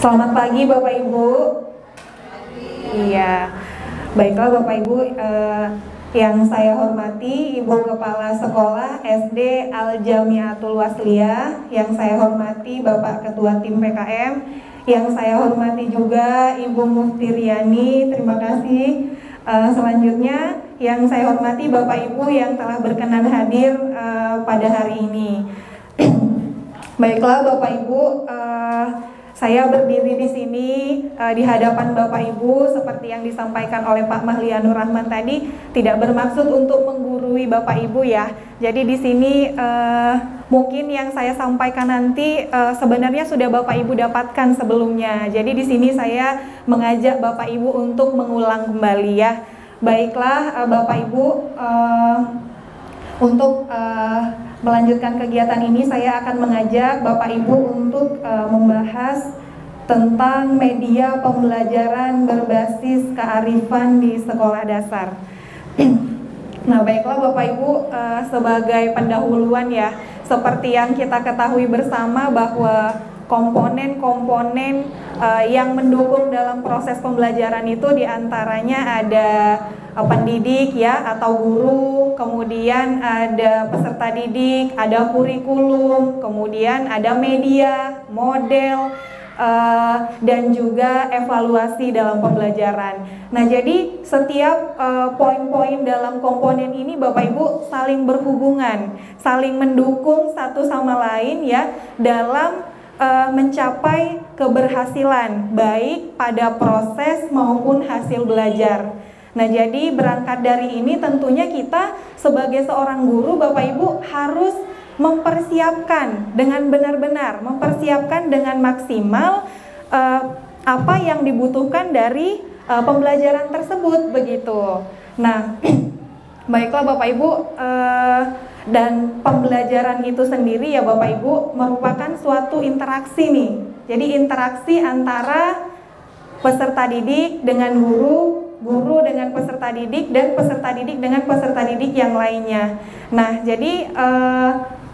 Selamat pagi Bapak Ibu. Iya, baiklah Bapak Ibu, yang saya hormati Ibu Kepala Sekolah SD Al Jamiatul Wasliyah, yang saya hormati Bapak Ketua Tim PKM, yang saya hormati juga Ibu Mufti Riani, terima kasih. Selanjutnya yang saya hormati Bapak Ibu yang telah berkenan hadir pada hari ini. Baiklah Bapak Ibu, saya berdiri di sini di hadapan Bapak Ibu seperti yang disampaikan oleh Pak Mahlianur Rahman tadi, tidak bermaksud untuk menggurui Bapak Ibu ya. Jadi di sini mungkin yang saya sampaikan nanti sebenarnya sudah Bapak Ibu dapatkan sebelumnya. Jadi di sini saya mengajak Bapak Ibu untuk mengulang kembali ya. Baiklah Bapak Ibu, untuk melanjutkan kegiatan ini saya akan mengajak Bapak Ibu untuk membahas tentang media pembelajaran berbasis kearifan di sekolah dasar. Nah baiklah Bapak Ibu, sebagai pendahuluan ya, seperti yang kita ketahui bersama bahwa komponen-komponen yang mendukung dalam proses pembelajaran itu diantaranya ada pendidik ya atau guru, kemudian ada peserta didik, ada kurikulum, kemudian ada media, model, dan juga evaluasi dalam pembelajaran. Nah jadi setiap poin-poin dalam komponen ini Bapak Ibu saling berhubungan, saling mendukung satu sama lain ya dalam mencapai keberhasilan baik pada proses maupun hasil belajar. Nah jadi berangkat dari ini tentunya kita sebagai seorang guru Bapak Ibu harus mempersiapkan dengan benar-benar, mempersiapkan dengan maksimal apa yang dibutuhkan dari pembelajaran tersebut begitu. Nah baiklah Bapak Ibu, dan pembelajaran itu sendiri ya Bapak Ibu merupakan suatu interaksi nih. Jadi interaksi antara peserta didik dengan guru, guru dengan peserta didik, dan peserta didik dengan peserta didik yang lainnya. Nah, jadi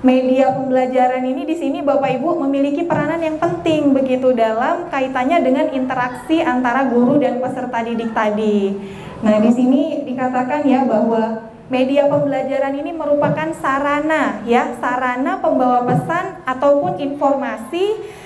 media pembelajaran ini di sini Bapak Ibu memiliki peranan yang penting begitu dalam kaitannya dengan interaksi antara guru dan peserta didik tadi. Nah, di sini dikatakan ya bahwa media pembelajaran ini merupakan sarana ya, sarana pembawa pesan ataupun informasi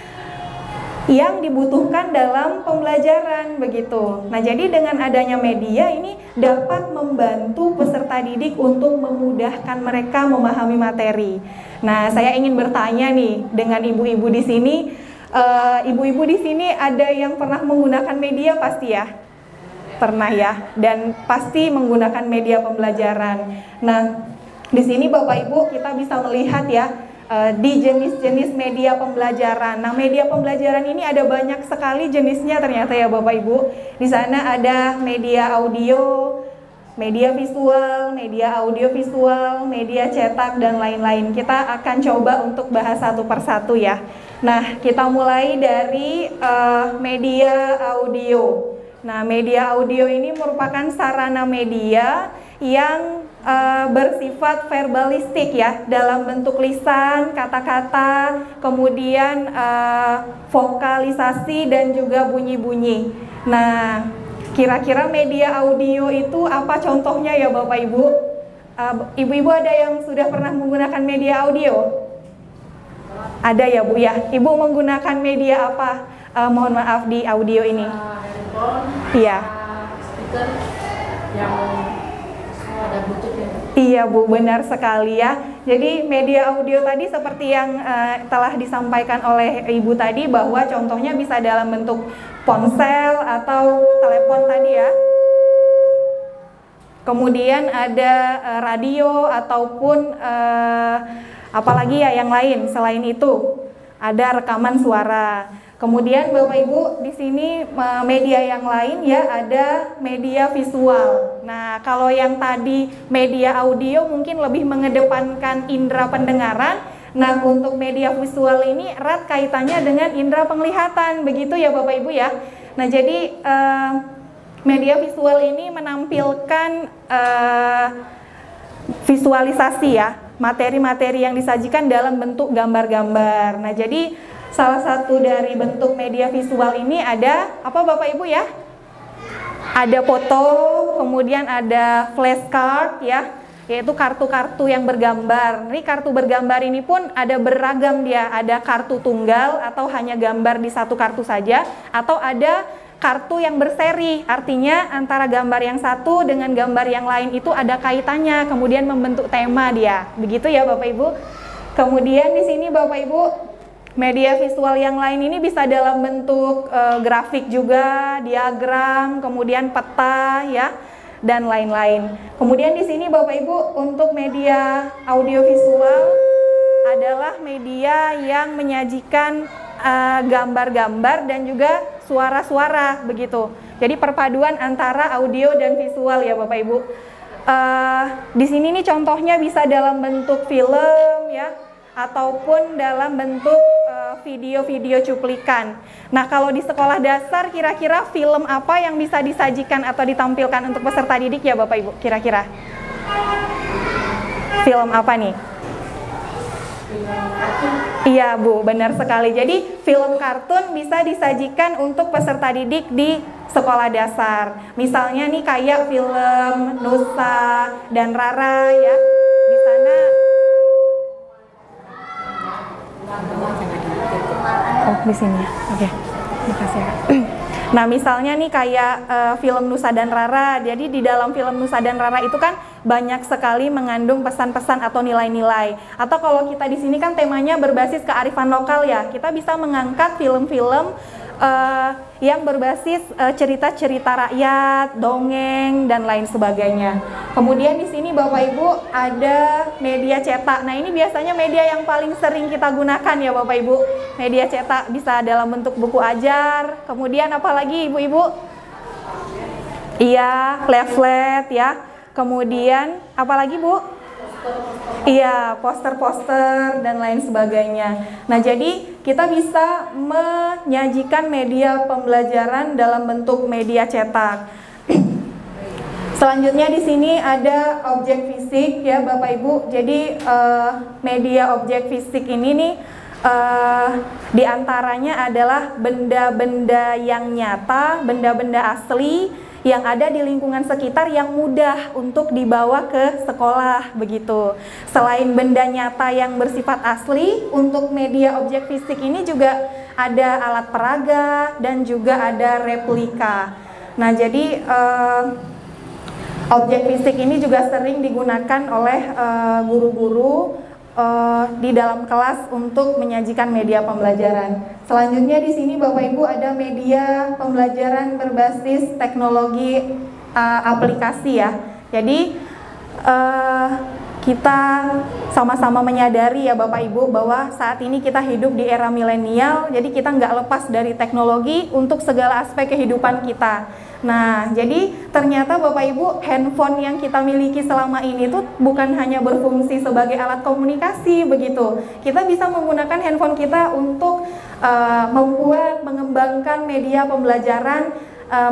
yang dibutuhkan dalam pembelajaran begitu. Nah, jadi dengan adanya media ini dapat membantu peserta didik untuk memudahkan mereka memahami materi. Nah, saya ingin bertanya nih dengan ibu-ibu di sini, ibu-ibu di sini ada yang pernah menggunakan media pasti ya? Pernah ya, dan pasti menggunakan media pembelajaran. Nah, di sini Bapak Ibu kita bisa melihat ya di jenis-jenis media pembelajaran. Nah, media pembelajaran ini ada banyak sekali jenisnya ternyata ya Bapak Ibu. Di sana ada media audio, media visual, media audiovisual, media cetak dan lain-lain. Kita akan coba untuk bahas satu persatu ya. Nah, kita mulai dari media audio. Nah, media audio ini merupakan sarana media yang bersifat verbalistik ya, dalam bentuk lisan, kata-kata, kemudian vokalisasi dan juga bunyi-bunyi. Nah, kira-kira media audio itu apa contohnya ya Bapak Ibu? Ibu-ibu ada yang sudah pernah menggunakan media audio? Ada ya Bu ya? Ibu menggunakan media apa? Mohon maaf di audio ini. Iya. Speaker yang ada Bluetooth-nya. Iya Bu, benar sekali ya. Jadi media audio tadi seperti yang telah disampaikan oleh Ibu tadi bahwa contohnya bisa dalam bentuk ponsel atau telepon tadi ya. Kemudian ada radio ataupun apalagi ya yang lain selain itu. Ada rekaman suara. Kemudian Bapak Ibu di sini media yang lain ya, ada media visual. Nah, kalau yang tadi media audio mungkin lebih mengedepankan indera pendengaran. Nah, untuk media visual ini erat kaitannya dengan indera penglihatan, begitu ya Bapak Ibu ya. Nah, jadi media visual ini menampilkan visualisasi ya, materi-materi yang disajikan dalam bentuk gambar-gambar. Nah, jadi salah satu dari bentuk media visual ini ada apa Bapak Ibu ya? Ada foto, kemudian ada flashcard ya, yaitu kartu-kartu yang bergambar. Ini kartu bergambar ini pun ada beragam dia, ada kartu tunggal atau hanya gambar di satu kartu saja, atau ada kartu yang berseri, artinya antara gambar yang satu dengan gambar yang lain itu ada kaitannya, kemudian membentuk tema dia. Begitu ya Bapak Ibu. Kemudian di sini Bapak Ibu, media visual yang lain ini bisa dalam bentuk grafik juga, diagram, kemudian peta ya, dan lain-lain. Kemudian di sini Bapak Ibu, untuk media audiovisual adalah media yang menyajikan gambar-gambar dan juga suara-suara begitu. Jadi perpaduan antara audio dan visual ya Bapak Ibu. Di sini nih contohnya bisa dalam bentuk film ya, ataupun dalam bentuk video-video cuplikan. Nah, kalau di sekolah dasar kira-kira film apa yang bisa disajikan atau ditampilkan untuk peserta didik ya Bapak Ibu? Kira-kira film apa nih? Iya Bu, benar sekali. Jadi film kartun bisa disajikan untuk peserta didik di sekolah dasar. Misalnya nih kayak film Nusa dan Rara ya. Di sana di sini ya. Oke. Makasih ya. Nah, misalnya nih kayak film Nusa dan Rara. Jadi di dalam film Nusa dan Rara itu kan banyak sekali mengandung pesan-pesan atau nilai-nilai. Atau kalau kita di sini kan temanya berbasis kearifan lokal ya. Kita bisa mengangkat film-film yang berbasis cerita-cerita rakyat, dongeng dan lain sebagainya. Kemudian di sini Bapak Ibu ada media cetak. Nah, ini biasanya media yang paling sering kita gunakan ya Bapak Ibu. Media cetak bisa dalam bentuk buku ajar. Kemudian apalagi Ibu-ibu? Iya, leaflet ya. Kemudian apalagi Bu? Iya, poster-poster dan lain sebagainya. Nah, jadi kita bisa menyajikan media pembelajaran dalam bentuk media cetak. Selanjutnya di sini ada objek fisik ya Bapak Ibu. Jadi media objek fisik ini nih diantaranya adalah benda-benda yang nyata, benda-benda asli yang ada di lingkungan sekitar yang mudah untuk dibawa ke sekolah begitu. Selain benda nyata yang bersifat asli, untuk media objek fisik ini juga ada alat peraga dan juga ada replika. Nah, jadi objek fisik ini juga sering digunakan oleh guru-guru di dalam kelas untuk menyajikan media pembelajaran. Selanjutnya di sini Bapak Ibu ada media pembelajaran berbasis teknologi aplikasi ya. Jadi kita sama-sama menyadari ya Bapak Ibu bahwa saat ini kita hidup di era milenial. Jadi kita nggak lepas dari teknologi untuk segala aspek kehidupan kita. Nah, jadi ternyata Bapak Ibu, handphone yang kita miliki selama ini tuh bukan hanya berfungsi sebagai alat komunikasi begitu. Kita bisa menggunakan handphone kita untuk mengembangkan media pembelajaran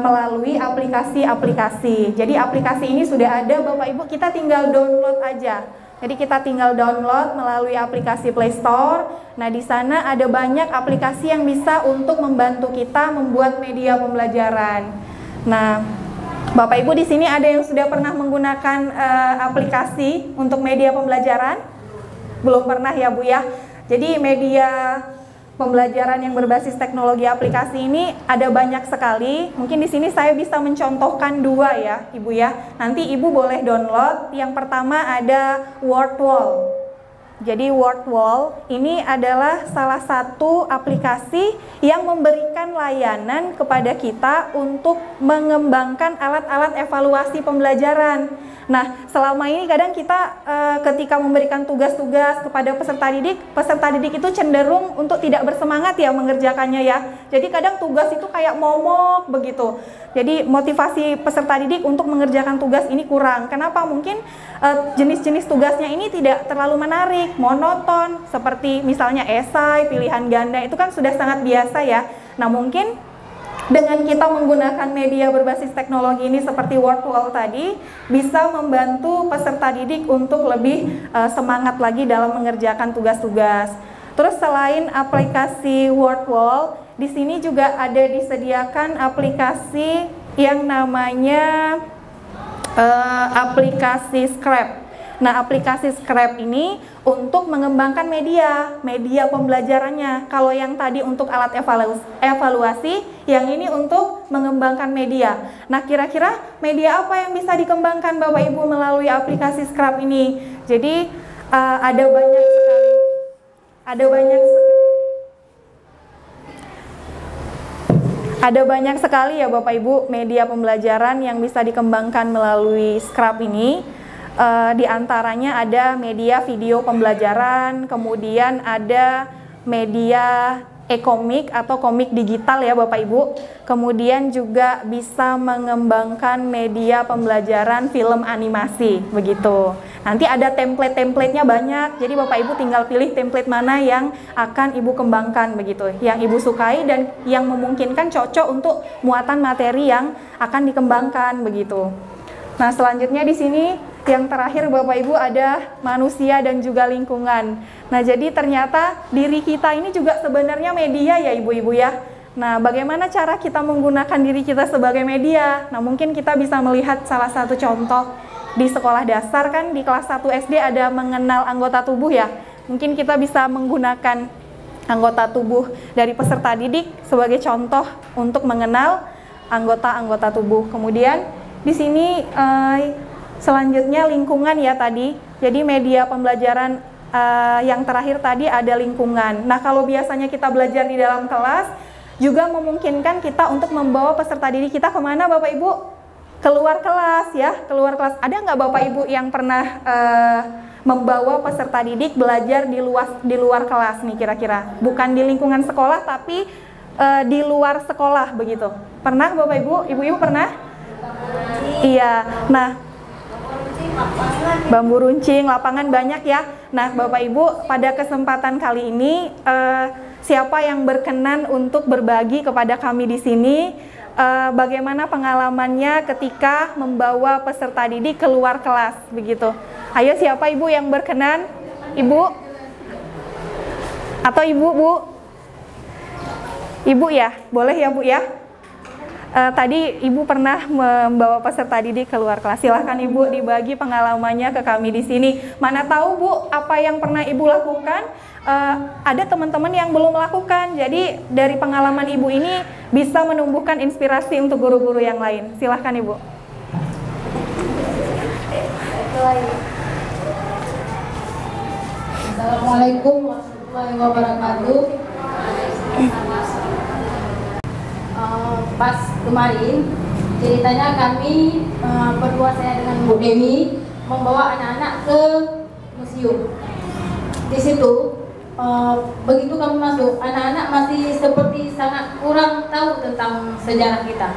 melalui aplikasi-aplikasi. Jadi aplikasi ini sudah ada Bapak Ibu, kita tinggal download aja. Jadi kita tinggal download melalui aplikasi Play Store. Nah, di sana ada banyak aplikasi yang bisa untuk membantu kita membuat media pembelajaran. Nah, Bapak Ibu di sini ada yang sudah pernah menggunakan aplikasi untuk media pembelajaran? Belum pernah ya Bu ya. Jadi media pembelajaran yang berbasis teknologi aplikasi ini ada banyak sekali. Mungkin di sini saya bisa mencontohkan dua ya Ibu ya. Nanti Ibu boleh download. Yang pertama ada WordWall. Jadi WordWall ini adalah salah satu aplikasi yang memberikan layanan kepada kita untuk mengembangkan alat-alat evaluasi pembelajaran. Nah, selama ini kadang kita ketika memberikan tugas-tugas kepada peserta didik itu cenderung untuk tidak bersemangat ya mengerjakannya ya. Jadi kadang tugas itu kayak momok begitu. Jadi motivasi peserta didik untuk mengerjakan tugas ini kurang. Kenapa? Mungkin jenis-jenis tugasnya ini tidak terlalu menarik, monoton, seperti misalnya esai, pilihan ganda, itu kan sudah sangat biasa ya. Nah, mungkin dengan kita menggunakan media berbasis teknologi ini seperti WordWall tadi, bisa membantu peserta didik untuk lebih semangat lagi dalam mengerjakan tugas-tugas. Terus selain aplikasi WordWall, di sini juga ada disediakan aplikasi yang namanya aplikasi Scrap. Nah, aplikasi Scrap ini untuk mengembangkan media pembelajarannya. Kalau yang tadi untuk alat evaluasi, yang ini untuk mengembangkan media. Nah, kira-kira media apa yang bisa dikembangkan Bapak Ibu melalui aplikasi Scrap ini? Jadi ada banyak sekali. Ada banyak sekali ya Bapak Ibu media pembelajaran yang bisa dikembangkan melalui Scrap ini. Di antaranya ada media video pembelajaran, kemudian ada media e-komik atau komik digital ya Bapak Ibu. Kemudian juga bisa mengembangkan media pembelajaran film animasi, begitu. Nanti ada template-templatenya banyak, jadi Bapak Ibu tinggal pilih template mana yang akan Ibu kembangkan, begitu. Yang Ibu sukai dan yang memungkinkan cocok untuk muatan materi yang akan dikembangkan, begitu. Nah, selanjutnya di sini yang terakhir Bapak Ibu ada manusia dan juga lingkungan. Nah, jadi ternyata diri kita ini juga sebenarnya media ya Ibu-ibu ya. Nah, bagaimana cara kita menggunakan diri kita sebagai media? Nah, mungkin kita bisa melihat salah satu contoh di sekolah dasar kan, di kelas 1 SD ada mengenal anggota tubuh ya. Mungkin kita bisa menggunakan anggota tubuh dari peserta didik sebagai contoh untuk mengenal anggota-anggota tubuh. Kemudian di sini selanjutnya lingkungan ya tadi. Jadi media pembelajaran yang terakhir tadi ada lingkungan. Nah, kalau biasanya kita belajar di dalam kelas, juga memungkinkan kita untuk membawa peserta didik kita kemana Bapak Ibu? Keluar kelas ya, keluar kelas. Ada nggak Bapak Ibu yang pernah membawa peserta didik belajar di luar kelas nih kira-kira? Bukan di lingkungan sekolah, tapi di luar sekolah begitu. Pernah Bapak Ibu? Ibu-ibu pernah? Iya. Nah, bambu runcing, lapangan banyak ya. Nah, Bapak Ibu, pada kesempatan kali ini siapa yang berkenan untuk berbagi kepada kami di sini bagaimana pengalamannya ketika membawa peserta didik keluar kelas begitu. Ayo, siapa Ibu yang berkenan? Ibu? Atau Ibu, Bu? Ibu ya? Boleh ya, Bu ya? Tadi Ibu pernah membawa peserta didik keluar kelas. Silahkan Ibu dibagi pengalamannya ke kami di sini. Mana tahu Bu, apa yang pernah Ibu lakukan, ada teman-teman yang belum melakukan. Jadi dari pengalaman Ibu ini bisa menumbuhkan inspirasi untuk guru-guru yang lain. Silahkan Ibu. Assalamualaikum warahmatullahi wabarakatuh. Pas kemarin ceritanya kami berdua, saya dengan Bu Dewi, membawa anak-anak ke museum. Di situ begitu kami masuk, anak-anak masih seperti sangat kurang tahu tentang sejarah kita.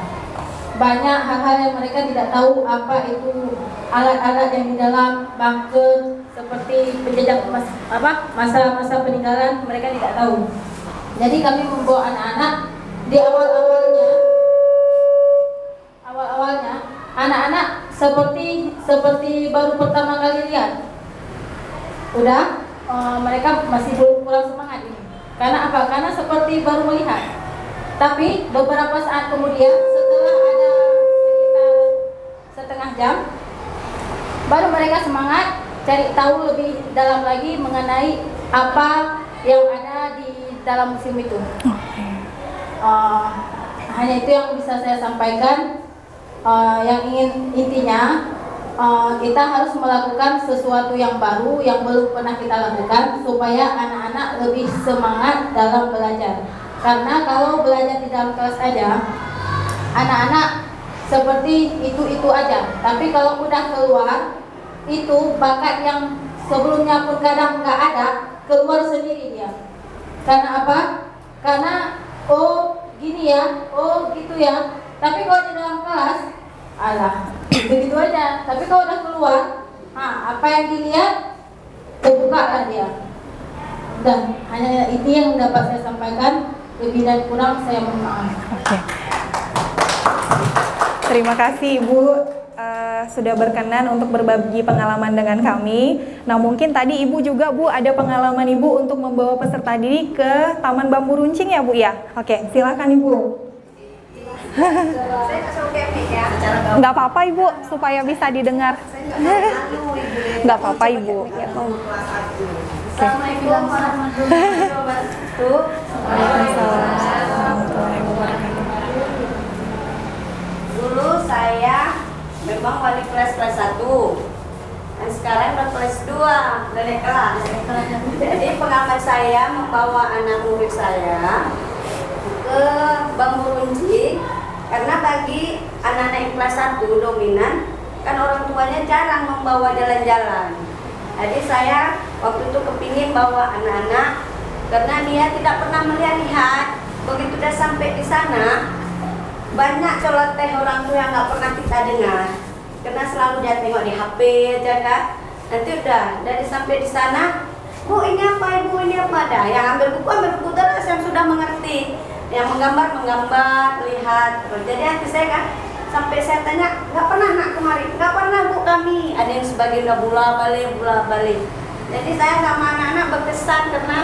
Banyak hal-hal yang mereka tidak tahu, apa itu alat-alat yang di dalam bunker, seperti penjejak masa-masa peninggalan, mereka tidak tahu. Jadi kami membawa anak-anak. Di awalnya anak-anak seperti baru pertama kali lihat. Mereka masih belum kurang semangat ini. Karena apa? Karena seperti baru melihat. Tapi beberapa saat kemudian, setelah ada sekitar setengah jam, baru mereka semangat cari tahu lebih dalam lagi mengenai apa yang ada di dalam museum itu. Hanya itu yang bisa saya sampaikan. Yang intinya kita harus melakukan sesuatu yang baru yang belum pernah kita lakukan supaya anak-anak lebih semangat dalam belajar. Karena kalau belajar di dalam kelas aja, anak-anak seperti itu aja. Tapi kalau udah keluar, itu bakat yang sebelumnya pun kadang nggak ada, keluar sendiri dia. Karena apa? Karena oh gini ya, oh gitu ya. Tapi kalau di dalam kelas, alah, begitu aja. Tapi kalau udah keluar, apa yang dilihat, terbuka lah dia. Udah, hanya itu yang dapat saya sampaikan. Lebih dan kurang saya mohon maaf. Oke. Terima kasih Ibu. sudah berkenan untuk berbagi pengalaman dengan kami. Nah, mungkin tadi Ibu juga, Bu, ada pengalaman Ibu untuk membawa peserta didik ke Taman Bambu Runcing ya, Bu ya? Oke, silakan Ibu. Nggak apa-apa Ibu, supaya bisa didengar. Nggak apa-apa Ibu. Assalamualaikum warahmatullahi wabarakatuh. Dulu saya memang wali kelas 1. Dan sekarang udah kelas 2, udah naik kelas. Jadi pengalaman saya membawa anak murid saya ke Bambu Runcing karena bagi anak-anak yang kelas 1 dominan kan orang tuanya jarang membawa jalan-jalan. Jadi saya waktu itu kepingin bawa anak-anak karena dia tidak pernah melihat. Begitu udah sampai di sana banyak celoteh orang tua yang nggak pernah kita dengar karena selalu dia tengok di HP aja kan. Nanti udah dari sampai di sana, Bu ini apa, Ibu ini apa, dah yang ambil buku terus yang sudah mengerti, yang menggambar lihat terus. Jadi hati saya kan sampai saya tanya, nggak pernah nak kemarin, nggak pernah Bu kami. Ada yang sebagian udah bola balik. Jadi saya sama anak-anak berkesan karena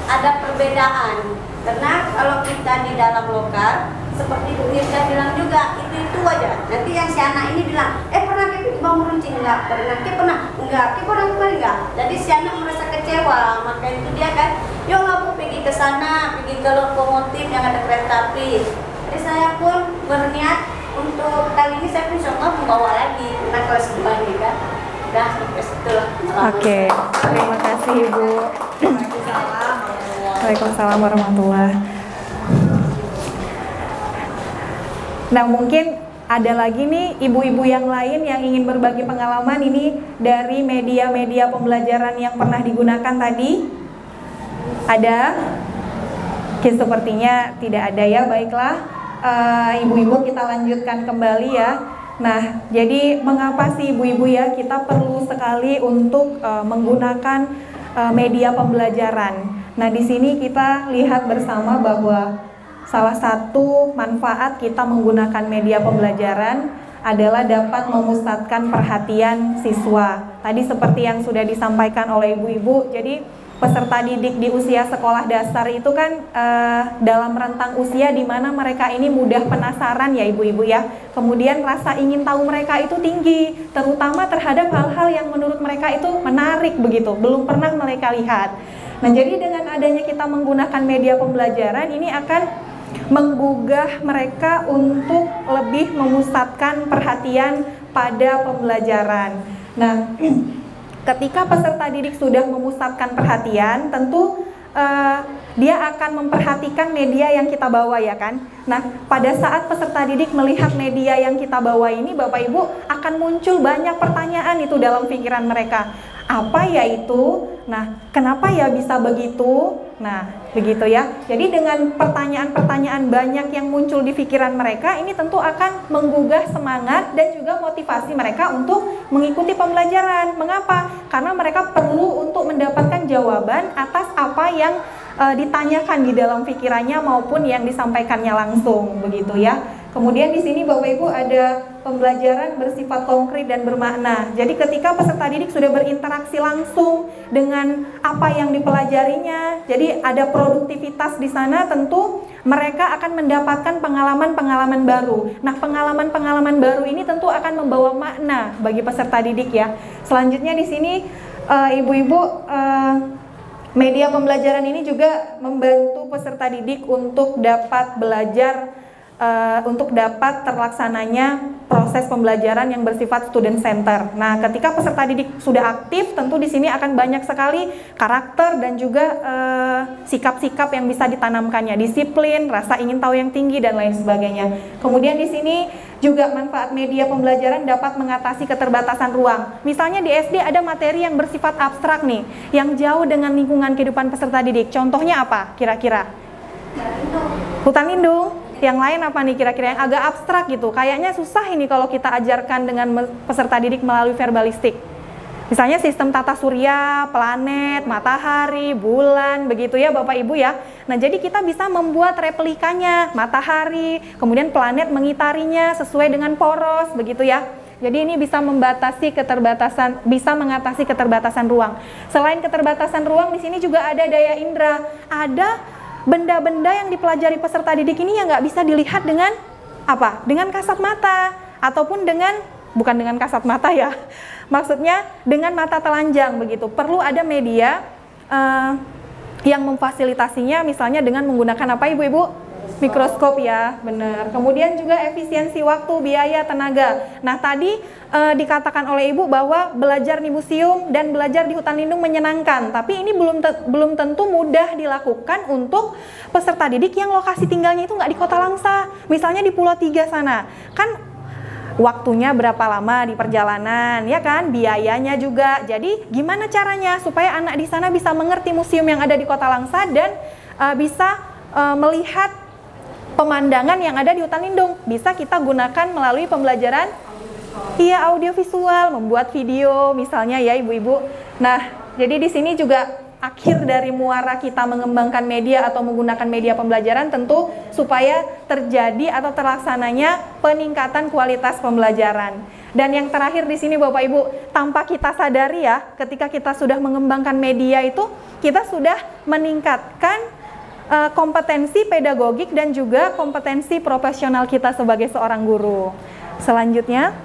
ada perbedaan. Karena kalau kita di dalam lokal, seperti Bu Nirja bilang juga, itu aja. Nanti yang si anak ini bilang, pernah ke Bambu Runcing? Enggak pernah. Enggak kemarin enggak. Jadi si anak merasa kecewa, maka itu dia kan, yuk lah Bu pergi ke sana, pergi ke lokomotif yang ada kereta api. Jadi saya pun berniat untuk kali ini saya pun coba membawa lagi karena kelas 2 ini kan. Udah sampai situ lah. Oke, terima kasih Ibu. Waalaikumsalam warahmatullahi. Nah, mungkin ada lagi nih ibu-ibu yang lain yang ingin berbagi pengalaman ini dari media-media pembelajaran yang pernah digunakan tadi. Ada? Oke, sepertinya tidak ada ya. Baiklah, ibu-ibu kita lanjutkan kembali ya. Nah, jadi mengapa sih ibu-ibu ya kita perlu sekali untuk menggunakan media pembelajaran? Nah, di sini kita lihat bersama bahwa salah satu manfaat kita menggunakan media pembelajaran adalah dapat memusatkan perhatian siswa. Tadi seperti yang sudah disampaikan oleh ibu-ibu, jadi peserta didik di usia sekolah dasar itu kan dalam rentang usia di mana mereka ini mudah penasaran ya ibu-ibu ya. Kemudian rasa ingin tahu mereka itu tinggi, terutama terhadap hal-hal yang menurut mereka itu menarik begitu, belum pernah mereka lihat. Nah, jadi dengan adanya kita menggunakan media pembelajaran ini akan menggugah mereka untuk lebih memusatkan perhatian pada pembelajaran. Nah, ketika peserta didik sudah memusatkan perhatian, tentu dia akan memperhatikan media yang kita bawa ya kan. Nah, pada saat peserta didik melihat media yang kita bawa ini, Bapak Ibu akan muncul banyak pertanyaan itu dalam pikiran mereka. Apa ya itu? Nah, kenapa ya bisa begitu? Nah, begitu ya. Jadi dengan pertanyaan-pertanyaan banyak yang muncul di pikiran mereka, ini tentu akan menggugah semangat dan juga motivasi mereka untuk mengikuti pembelajaran. Mengapa? Karena mereka perlu untuk mendapatkan jawaban atas apa yang ditanyakan di dalam pikirannya maupun yang disampaikannya langsung, begitu ya. Kemudian di sini Bapak Ibu ada pembelajaran bersifat konkret dan bermakna. Jadi ketika peserta didik sudah berinteraksi langsung dengan apa yang dipelajarinya, jadi ada produktivitas di sana, tentu mereka akan mendapatkan pengalaman-pengalaman baru. Nah, pengalaman-pengalaman baru ini tentu akan membawa makna bagi peserta didik ya. Selanjutnya di sini ibu-ibu, media pembelajaran ini juga membantu peserta didik untuk dapat belajar, untuk dapat terlaksananya proses pembelajaran yang bersifat student center. Nah, ketika peserta didik sudah aktif, tentu di sini akan banyak sekali karakter dan juga sikap-sikap yang bisa ditanamkannya, disiplin, rasa ingin tahu yang tinggi dan lain sebagainya. Kemudian di sini juga manfaat media pembelajaran dapat mengatasi keterbatasan ruang. Misalnya di SD ada materi yang bersifat abstrak nih, yang jauh dengan lingkungan kehidupan peserta didik. Contohnya apa kira-kira? Hutan lindung. Yang lain apa nih kira-kira yang agak abstrak gitu? Kayaknya susah ini kalau kita ajarkan dengan peserta didik melalui verbalistik. Misalnya sistem tata surya, planet, matahari, bulan, begitu ya Bapak Ibu ya. Nah, jadi kita bisa membuat replikanya, matahari, kemudian planet mengitarinya sesuai dengan poros, begitu ya. Jadi ini bisa membatasi keterbatasan, bisa mengatasi keterbatasan ruang. Selain keterbatasan ruang, di sini juga ada daya indera. Ada benda-benda yang dipelajari peserta didik ini yang nggak bisa dilihat dengan apa? Dengan kasat mata, ataupun bukan dengan kasat mata ya. Maksudnya dengan mata telanjang begitu. Perlu ada media yang memfasilitasinya, misalnya dengan menggunakan apa, Ibu-ibu? Mikroskop ya, benar. Kemudian juga efisiensi waktu, biaya, tenaga. Nah, tadi dikatakan oleh Ibu bahwa belajar di museum dan belajar di hutan lindung menyenangkan, tapi ini belum tentu mudah dilakukan untuk peserta didik yang lokasi tinggalnya itu nggak di Kota Langsa. Misalnya di Pulau Tiga sana, kan waktunya berapa lama di perjalanan, ya kan? Biayanya juga. Jadi gimana caranya supaya anak di sana bisa mengerti museum yang ada di Kota Langsa dan bisa melihat pemandangan yang ada di hutan lindung? Bisa kita gunakan melalui pembelajaran audiovisual, membuat video misalnya ya, Ibu-ibu. Nah, jadi di sini juga akhir dari muara kita mengembangkan media atau menggunakan media pembelajaran tentu supaya terjadi atau terlaksananya peningkatan kualitas pembelajaran. Dan yang terakhir di sini Bapak Ibu, tanpa kita sadari ya, ketika kita sudah mengembangkan media itu, kita sudah meningkatkan kompetensi pedagogik dan juga kompetensi profesional kita sebagai seorang guru. Selanjutnya,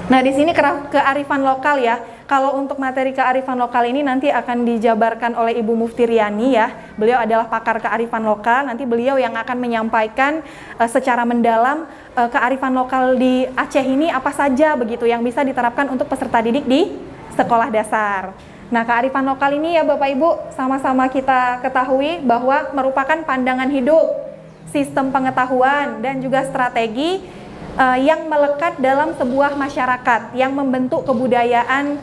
nah di sini kearifan lokal ya. Kalau untuk materi kearifan lokal ini nanti akan dijabarkan oleh Ibu Muftiriani ya. Beliau adalah pakar kearifan lokal. Nanti beliau yang akan menyampaikan secara mendalam kearifan lokal di Aceh ini apa saja begitu yang bisa diterapkan untuk peserta didik di sekolah dasar. Nah, kearifan lokal ini ya Bapak Ibu, sama-sama kita ketahui bahwa merupakan pandangan hidup, sistem pengetahuan, dan juga strategi yang melekat dalam sebuah masyarakat yang membentuk kebudayaan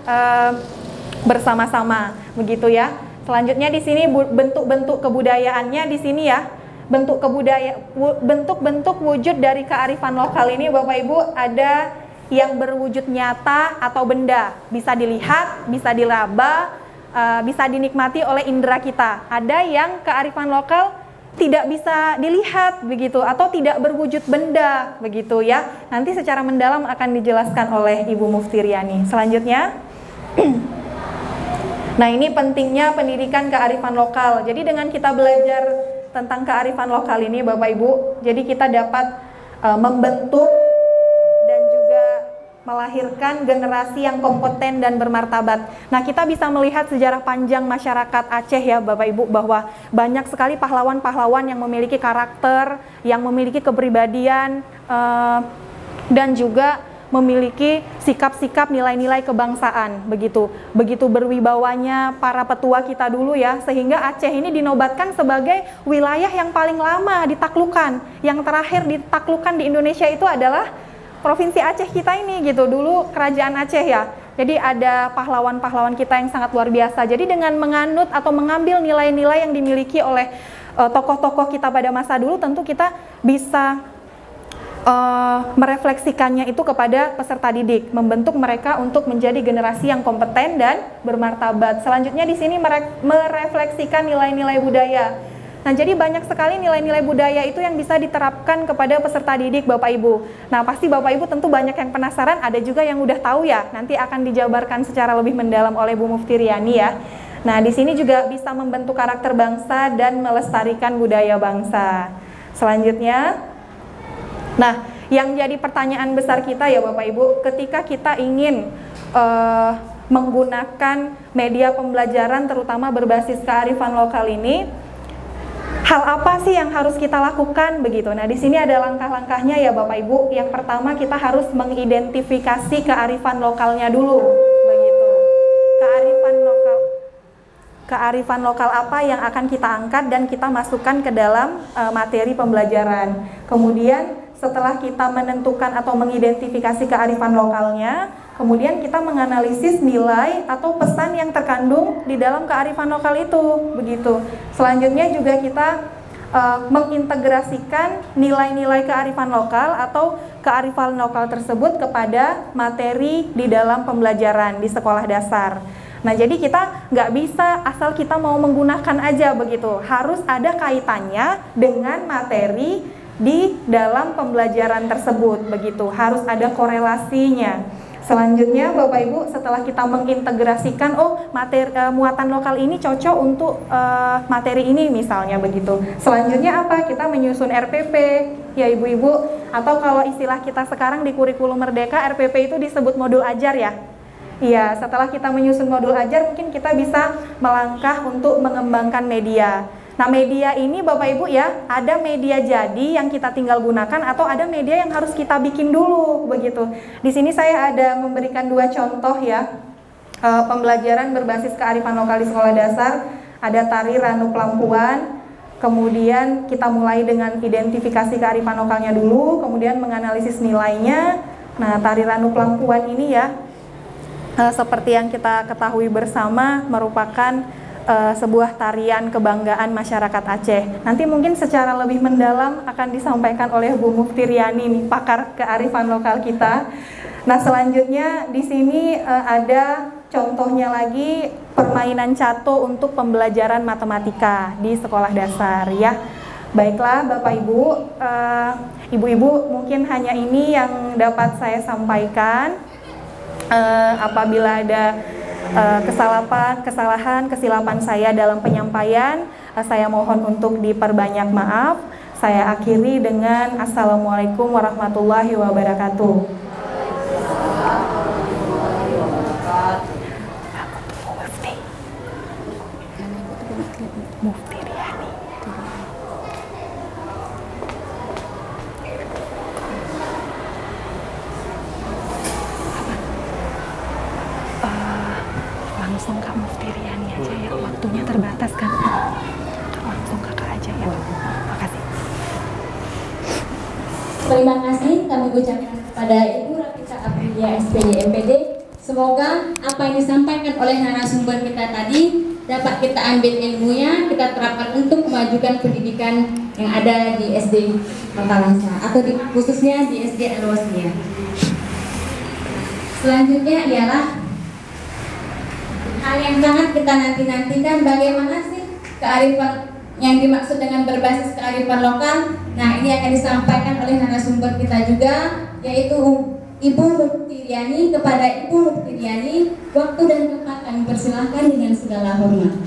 bersama-sama, begitu ya. Selanjutnya di sini bentuk-bentuk kebudayaannya di sini ya. Bentuk-bentuk wujud dari kearifan lokal ini Bapak Ibu ada yang berwujud nyata atau benda, bisa dilihat, bisa diraba, bisa dinikmati oleh indera kita. Ada yang kearifan lokal tidak bisa dilihat begitu atau tidak berwujud benda begitu ya. Nanti secara mendalam akan dijelaskan oleh Ibu Muftiriani. Selanjutnya, nah ini pentingnya pendidikan kearifan lokal. Jadi dengan kita belajar tentang kearifan lokal ini Bapak Ibu, jadi kita dapat membentuk melahirkan generasi yang kompeten dan bermartabat. Nah, kita bisa melihat sejarah panjang masyarakat Aceh ya Bapak Ibu, bahwa banyak sekali pahlawan-pahlawan yang memiliki karakter, yang memiliki kepribadian, dan juga memiliki sikap-sikap nilai-nilai kebangsaan. Begitu berwibawanya para petua kita dulu ya, sehingga Aceh ini dinobatkan sebagai wilayah yang paling lama ditaklukkan. Yang terakhir ditaklukkan di Indonesia itu adalah Provinsi Aceh kita ini gitu, dulu kerajaan Aceh ya. Jadi ada pahlawan-pahlawan kita yang sangat luar biasa. Jadi dengan menganut atau mengambil nilai-nilai yang dimiliki oleh tokoh-tokoh kita pada masa dulu, tentu kita bisa merefleksikannya itu kepada peserta didik, membentuk mereka untuk menjadi generasi yang kompeten dan bermartabat. Selanjutnya di sini merefleksikan nilai-nilai budaya. Nah, jadi banyak sekali nilai-nilai budaya itu yang bisa diterapkan kepada peserta didik Bapak Ibu. Nah, pasti Bapak Ibu tentu banyak yang penasaran, ada juga yang udah tahu ya. Nanti akan dijabarkan secara lebih mendalam oleh Bu Muftiriani ya. Nah, di sini juga bisa membentuk karakter bangsa dan melestarikan budaya bangsa. Selanjutnya, nah, yang jadi pertanyaan besar kita ya Bapak Ibu, ketika kita ingin menggunakan media pembelajaran terutama berbasis kearifan lokal ini, hal apa sih yang harus kita lakukan begitu? Nah, di sini ada langkah-langkahnya ya Bapak Ibu. Yang pertama kita harus mengidentifikasi kearifan lokalnya dulu, begitu. Kearifan lokal apa yang akan kita angkat dan kita masukkan ke dalam materi pembelajaran. Kemudian setelah kita menentukan atau mengidentifikasi kearifan lokalnya, kemudian kita menganalisis nilai atau pesan yang terkandung di dalam kearifan lokal itu, begitu. Selanjutnya juga kita mengintegrasikan nilai-nilai kearifan lokal atau kearifan lokal tersebut kepada materi di dalam pembelajaran di sekolah dasar. Nah, jadi kita nggak bisa asal kita mau menggunakan aja begitu, harus ada kaitannya dengan materi di dalam pembelajaran tersebut, begitu, harus ada korelasinya. Selanjutnya Bapak Ibu, setelah kita mengintegrasikan materi muatan lokal ini cocok untuk materi ini misalnya begitu. Selanjutnya apa? Kita menyusun RPP ya Ibu-ibu, atau kalau istilah kita sekarang di kurikulum Merdeka, RPP itu disebut modul ajar ya. Iya, setelah kita menyusun modul ajar mungkin kita bisa melangkah untuk mengembangkan media. Nah, media ini Bapak Ibu ya, ada media jadi yang kita tinggal gunakan atau ada media yang harus kita bikin dulu begitu. Di sini saya ada memberikan 2 contoh ya. Pembelajaran berbasis kearifan lokal di sekolah dasar, ada tari Ranu Pelampuan. Kemudian kita mulai dengan identifikasi kearifan lokalnya dulu, kemudian menganalisis nilainya. Nah, tari Ranu Pelampuan ini ya, seperti yang kita ketahui bersama merupakan sebuah tarian kebanggaan masyarakat Aceh. Nanti mungkin secara lebih mendalam akan disampaikan oleh Bu Muftiryani nih, pakar kearifan lokal kita. Nah, selanjutnya di sini ada contohnya lagi permainan cato untuk pembelajaran matematika di sekolah dasar ya. Baiklah Bapak Ibu, Ibu-ibu mungkin hanya ini yang dapat saya sampaikan. Apabila ada kesilapan saya dalam penyampaian, saya mohon untuk diperbanyak maaf. Saya akhiri dengan Assalamualaikum warahmatullahi wabarakatuh. Langsung Kak Muftiryani aja ya, waktunya terbatas kan. Langsung Kakak aja ya. Makasih. Terima kasih kami ucapkan kepada Ibu Rafika Aprilia SPY MPD. Semoga apa yang disampaikan oleh narasumber kita tadi dapat kita ambil ilmunya, kita terapkan untuk memajukan pendidikan yang ada di SD Matalasa atau khususnya di SD Al-Wasniyah. Selanjutnya ialah hal yang sangat kita nantikan, bagaimana sih kearifan yang dimaksud dengan berbasis kearifan lokal. Nah, ini akan disampaikan oleh narasumber kita juga, yaitu Ibu Muftiryani. Kepada Ibu Muftiryani, waktu dan tempat kami persilahkan dengan segala hormat.